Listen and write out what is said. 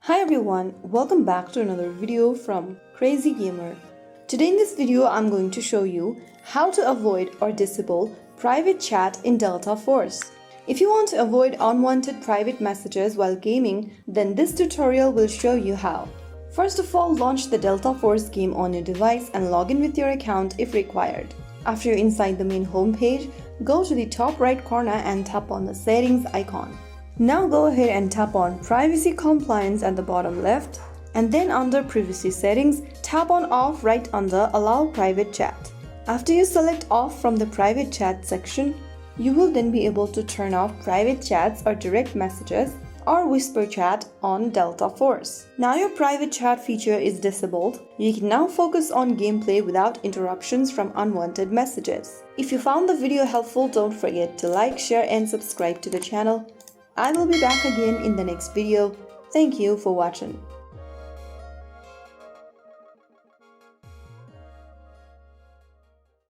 Hi everyone, welcome back to another video from Crazy Gamer. Today in this video I'm going to show you how to avoid or disable private chat in Delta Force. If you want to avoid unwanted private messages while gaming, then this tutorial will show you how. First of all, launch the Delta Force game on your device and log in with your account if required. After you're inside the main home page, go to the top right corner and tap on the settings icon. Now go ahead and tap on Privacy Compliance at the bottom left, and then under Privacy Settings, tap on Off right under Allow Private Chat. After you select Off from the Private Chat section, you will then be able to turn off private chats or direct messages or whisper chat on Delta Force. Now your private chat feature is disabled. You can now focus on gameplay without interruptions from unwanted messages. If you found the video helpful, don't forget to like, share and subscribe to the channel. I will be back again in the next video. Thank you for watching.